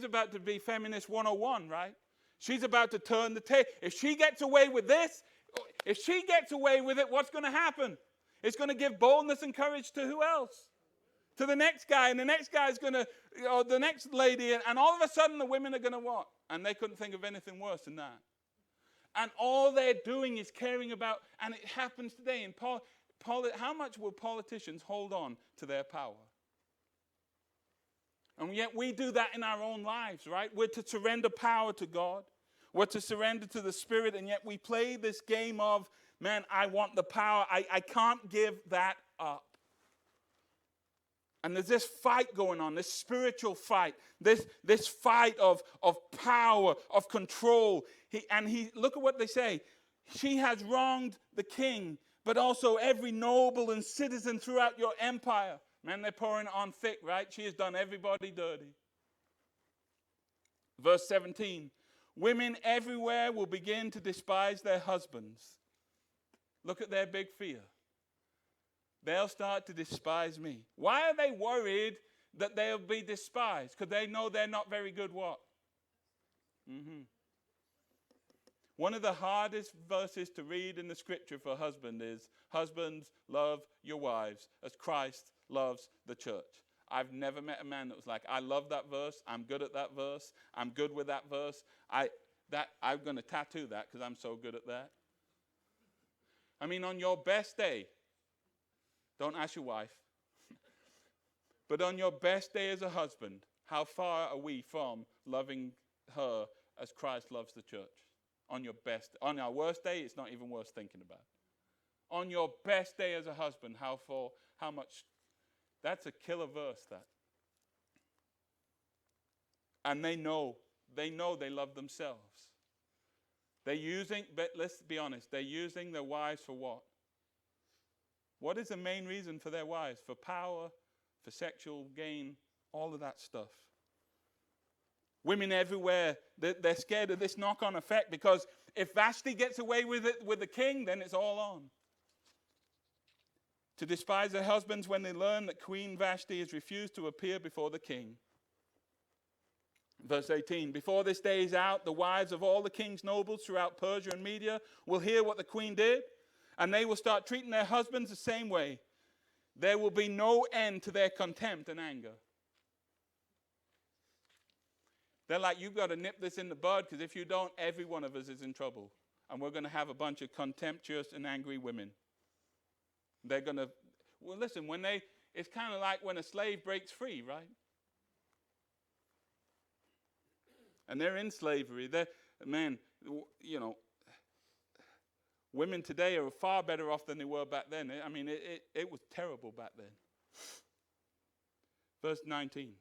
about to be feminist 101, right? She's about to turn the tape. If she gets away with this, what's going to happen? It's going to give boldness and courage to who else? To the next guy, and the next guy's going to, the next lady, and all of a sudden the women are going to what? And they couldn't think of anything worse than that. And all they're doing is caring about, and it happens today in how much will politicians hold on to their power? And yet we do that in our own lives, right? We're to surrender power to God. We're to surrender to the Spirit, and yet we play this game of, man, I want the power. I can't give that up. And there's this fight going on, this spiritual fight, this fight of power, of control. Look at what they say. She has wronged the king, but also every noble and citizen throughout your empire. Man, they're pouring it on thick, right? She has done everybody dirty. Verse 17. Women everywhere will begin to despise their husbands. Look at their big fear. They'll start to despise me. Why are they worried that they'll be despised? Because they know they're not very good what? One of the hardest verses to read in the scripture for a husband is, husbands, love your wives as Christ loves the church. I've never met a man that was like, I love that verse. I'm good at that verse. I'm good with that verse. I'm going to tattoo that because I'm so good at that. I mean, on your best day, don't ask your wife, but on your best day as a husband, how far are we from loving her as Christ loves the church? On our worst day, it's not even worth thinking about. On your best day as a husband, how much, that's a killer verse, that. And they know they love themselves. But let's be honest, they're using their wives for what? What is the main reason for their wives? For power, for sexual gain, all of that stuff. Women everywhere, they're scared of this knock-on effect, because if Vashti gets away with it with the king, then it's all on. To despise their husbands when they learn that Queen Vashti has refused to appear before the king. Verse 18, before this day is out, the wives of all the king's nobles throughout Persia and Media will hear what the queen did, and they will start treating their husbands the same way. There will be no end to their contempt and anger. They're like, you've got to nip this in the bud, because if you don't, every one of us is in trouble. And we're going to have a bunch of contemptuous and angry women. They're going to, well, listen, it's kind of like when a slave breaks free, right? And they're in slavery. Women today are far better off than they were back then. I mean, it was terrible back then. Verse 19.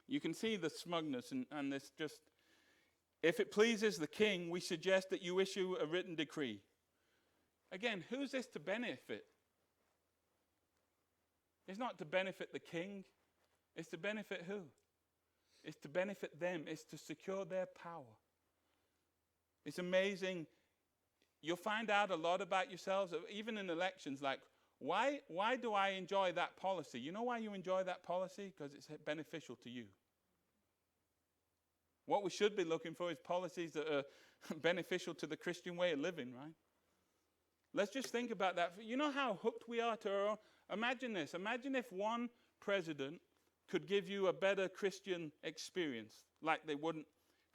You can see the smugness and this just, if it pleases the king, we suggest that you issue a written decree. Again, who's this to benefit? It's not to benefit the king. It's to benefit who? It's to benefit them. It's to secure their power. It's amazing. You'll find out a lot about yourselves, even in elections, like, why do I enjoy that policy? You know why you enjoy that policy? Because it's beneficial to you. What we should be looking for is policies that are beneficial to the Christian way of living, right? Let's just think about that. You know how hooked we are to our own? Imagine this. Imagine if one president could give you a better Christian experience. Like they wouldn't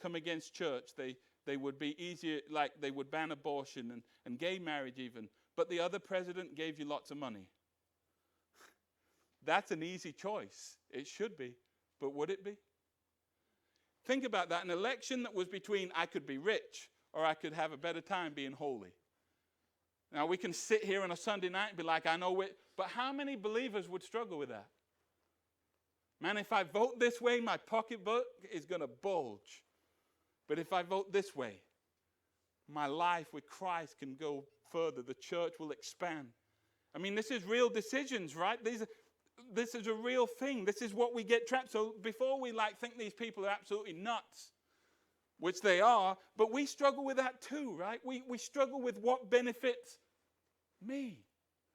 come against church. They would be easier, like they would ban abortion and gay marriage even. But the other president gave you lots of money. That's an easy choice. It should be. But would it be? Think about that. An election that was between I could be rich or I could have a better time being holy. Now, we can sit here on a Sunday night and be like, I know it. But how many believers would struggle with that? Man, if I vote this way, my pocketbook is going to bulge. But if I vote this way, my life with Christ can go further. The church will expand. I mean, this is real decisions, right? This is a real thing. This is what we get trapped. So before we think these people are absolutely nuts, which they are, but we struggle with that too, right? We struggle with what benefits me.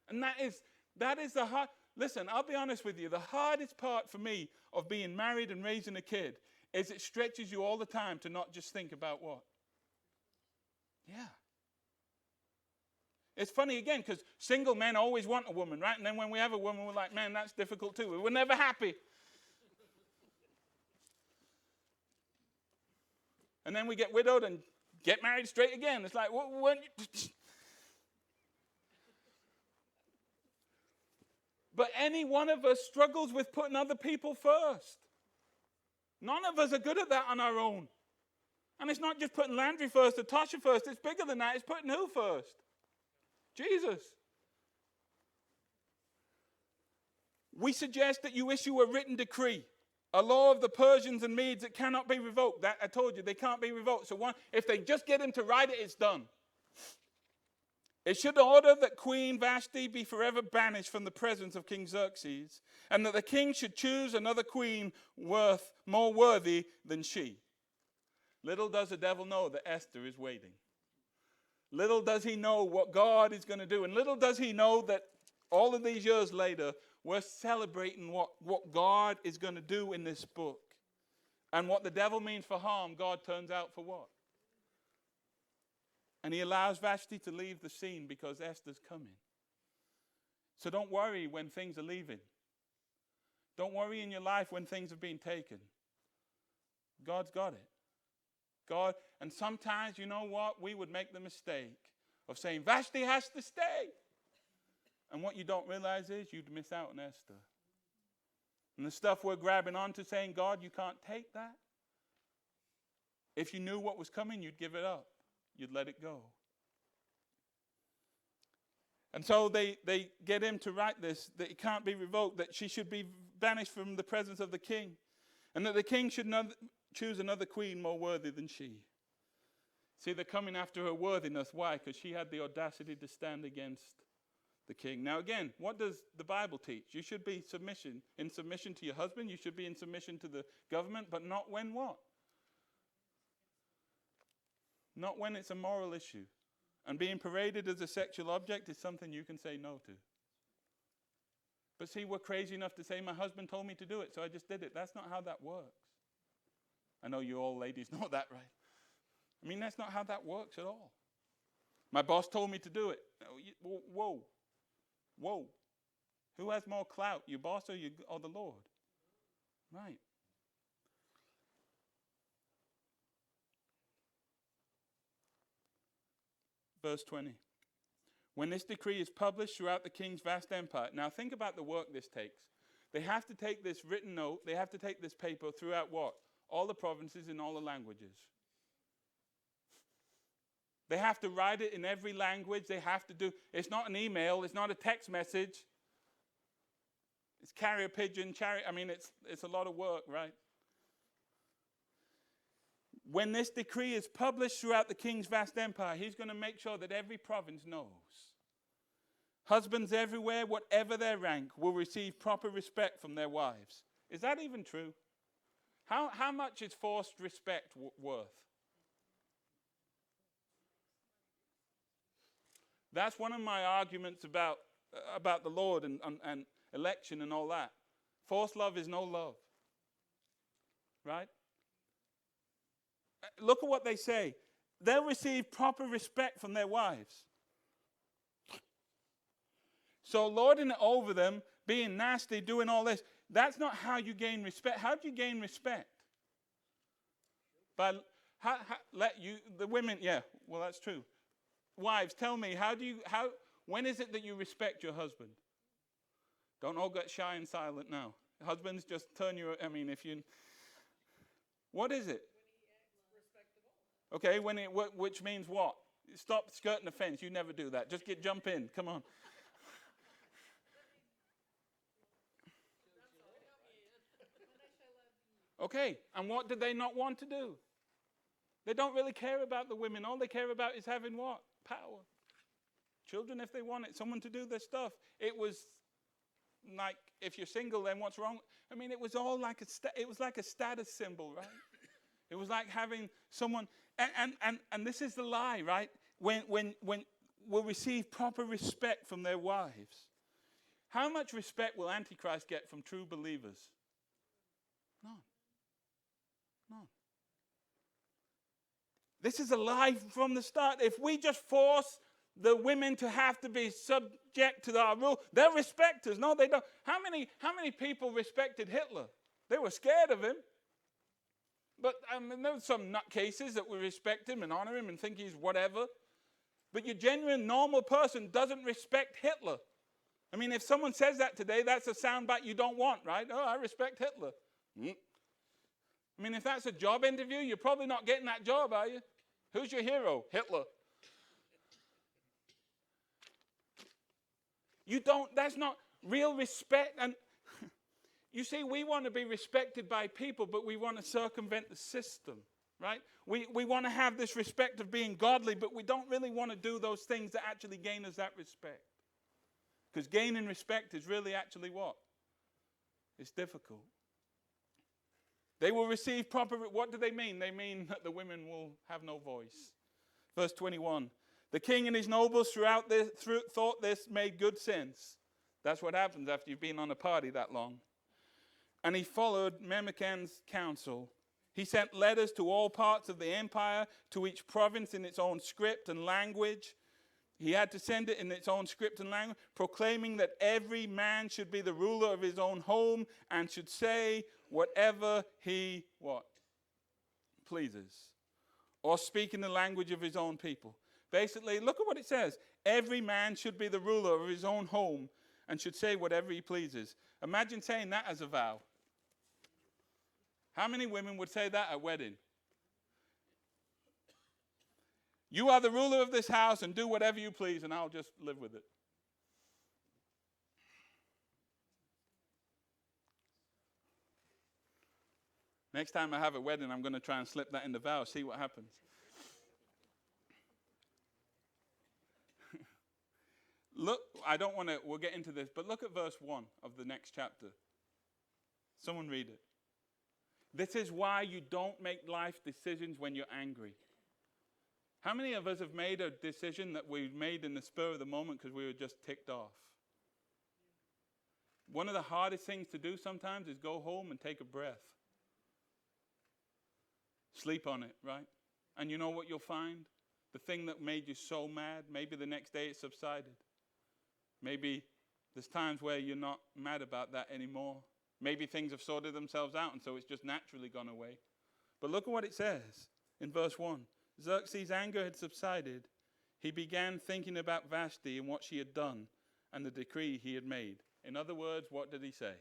And that is the hard. Listen, I'll be honest with you. The hardest part for me of being married and raising a kid is it stretches you all the time to not just think about what? Yeah. It's funny again, because single men always want a woman, right? And then when we have a woman, we're like, man, that's difficult too. We're never happy. And then we get widowed and get married straight again. It's like, what? But any one of us struggles with putting other people first. None of us are good at that on our own. And it's not just putting Landry first or Tasha first. It's bigger than that. It's putting who first? Jesus. We suggest that you issue a written decree, a law of the Persians and Medes that cannot be revoked. That I told you, they can't be revoked. So if they just get him to write it, it's done. It should order that Queen Vashti be forever banished from the presence of King Xerxes, and that the king should choose another queen more worthy than she. Little does the devil know that Esther is waiting. Little does he know what God is going to do. And little does he know that all of these years later, we're celebrating what God is going to do in this book. And what the devil means for harm, God turns out for what? And he allows Vashti to leave the scene because Esther's coming. So don't worry when things are leaving. Don't worry in your life when things have been taken. God's got it. God, and sometimes, you know what? We would make the mistake of saying, Vashti has to stay. And what you don't realize is you'd miss out on Esther. And the stuff we're grabbing onto saying, God, you can't take that. If you knew what was coming, you'd give it up. You'd let it go. And so they get him to write this, that it can't be revoked, that she should be banished from the presence of the king, and that the king should choose another queen more worthy than she. See, they're coming after her worthiness. Why? Because she had the audacity to stand against the king. Now again, what does the Bible teach? You should be in submission to your husband. You should be in submission to the government, but not when what? Not when it's a moral issue. And being paraded as a sexual object is something you can say no to. But see, we're crazy enough to say, my husband told me to do it, so I just did it. That's not how that works. I know you all ladies know that, right? I mean, that's not how that works at all. My boss told me to do it. Whoa. Whoa. Who has more clout, your boss or the Lord? Right. Verse 20. When this decree is published throughout the king's vast empire. Now think about the work this takes. They have to take this written note, they have to take this paper throughout what? All the provinces in all the languages. They have to write it in every language. They have to do, it's not an email, it's not a text message. It's carrier pigeon, it's a lot of work, right? When this decree is published throughout the king's vast empire, he's going to make sure that every province knows. Husbands everywhere, whatever their rank, will receive proper respect from their wives. Is that even true? How much is forced respect worth? That's one of my arguments about the Lord and election and all that. Forced love is no love. Right? Look at what they say. They'll receive proper respect from their wives. So lording it over them, being nasty, doing all this, that's not how you gain respect. How do you gain respect? By the women, yeah, well that's true. Wives, tell me, when is it that you respect your husband? Don't all get shy and silent now. Husbands, just turn your, what is it? Okay, which means what? Stop skirting the fence. You never do that. Just jump in. Come on. Okay, and what do they not want to do? They don't really care about the women. All they care about is having what? Power. Children, if they want it, someone to do their stuff. It was like, if you're single, then what's wrong? It was all like a status symbol, right? It was like having someone, and this is the lie, right? When will receive proper respect from their wives. How much respect will Antichrist get from true believers? None. This is a lie from the start. If we just force the women to have to be subject to our rule, they'll respect us. No, they don't. How many people respected Hitler? They were scared of him. But there were some nutcases that would respect him and honor him and think he's whatever. But your genuine, normal person doesn't respect Hitler. If someone says that today, that's a soundbite you don't want, right? Oh, I respect Hitler. If that's a job interview, you're probably not getting that job, are you? Who's your hero? Hitler. That's not real respect. And you see, we want to be respected by people, but we want to circumvent the system, right? We want to have this respect of being godly, but we don't really want to do those things that actually gain us that respect. Because gaining respect is really actually what? It's difficult. They will receive proper, what do they mean? They mean that the women will have no voice. Verse 21, the king and his nobles thought this made good sense. That's what happens after you've been on a party that long. And he followed Memucan's counsel He sent letters to all parts of the empire, to each province in its own script and language. He had to send it in its own script and language, proclaiming that every man should be the ruler of his own home and should say whatever he what? Pleases. Or speak in the language of his own people. Basically, look at what it says. Every man should be the ruler of his own home and should say whatever he pleases. Imagine saying that as a vow. How many women would say that at a wedding? You are the ruler of this house and do whatever you please and I'll just live with it. Next time I have a wedding, I'm going to try and slip that in the vow, see what happens. Look, we'll get into this, but look at verse 1 of the next chapter. Someone read it. This is why you don't make life decisions when you're angry. How many of us have made a decision that we made in the spur of the moment because we were just ticked off? One of the hardest things to do sometimes is go home and take a breath. Sleep on it, right? And you know what you'll find? The thing that made you so mad, maybe the next day it subsided. Maybe there's times where you're not mad about that anymore. Maybe things have sorted themselves out, and so it's just naturally gone away. But look at what it says in verse 1. Xerxes' anger had subsided. He began thinking about Vashti and what she had done and the decree he had made. In other words, what did he say?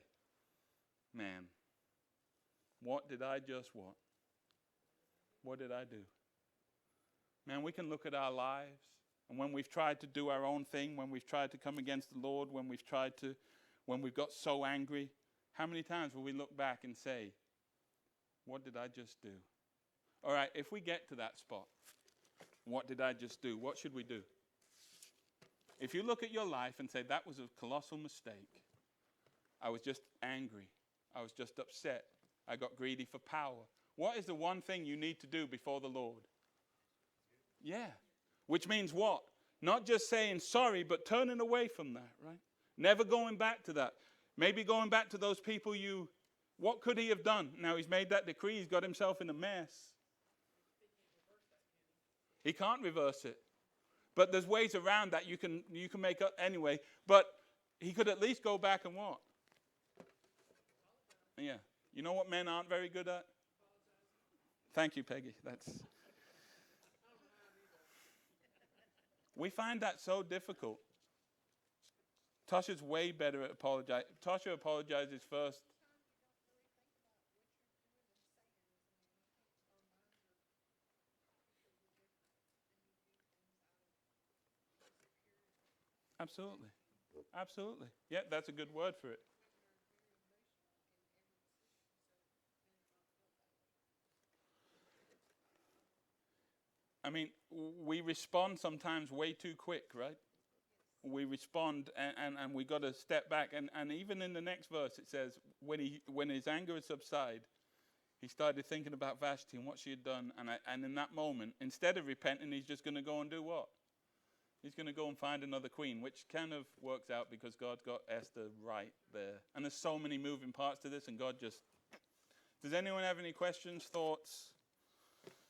Man, what did I just what? What did I do? Man, we can look at our lives, and when we've tried to do our own thing, when we've tried to come against the Lord, when we've got so angry, how many times will we look back and say, what did I just do? All right, if we get to that spot, what did I just do? What should we do? If you look at your life and say, that was a colossal mistake. I was just angry. I was just upset. I got greedy for power. What is the one thing you need to do before the Lord? Yeah. Which means what? Not just saying sorry, but turning away from that, right? Never going back to that. Maybe going back to those people what could he have done? Now he's made that decree, he's got himself in a mess. He can't reverse it. But there's ways around that you can make up anyway. But he could at least go back and what? Yeah. You know what men aren't very good at? Thank you, Peggy. We find that so difficult. Tasha's way better at apologizing. Tasha apologizes first. Absolutely. Absolutely. Yeah, that's a good word for it. I mean, we respond sometimes way too quick, right? We respond and we got to step back. And even in the next verse, it says, when his anger had subsided, he started thinking about Vashti and what she had done. And in that moment, instead of repenting, he's just going to go and do what? He's going to go and find another queen, which kind of works out because God's got Esther right there. And there's so many moving parts to this, and God just... Does anyone have any questions, thoughts?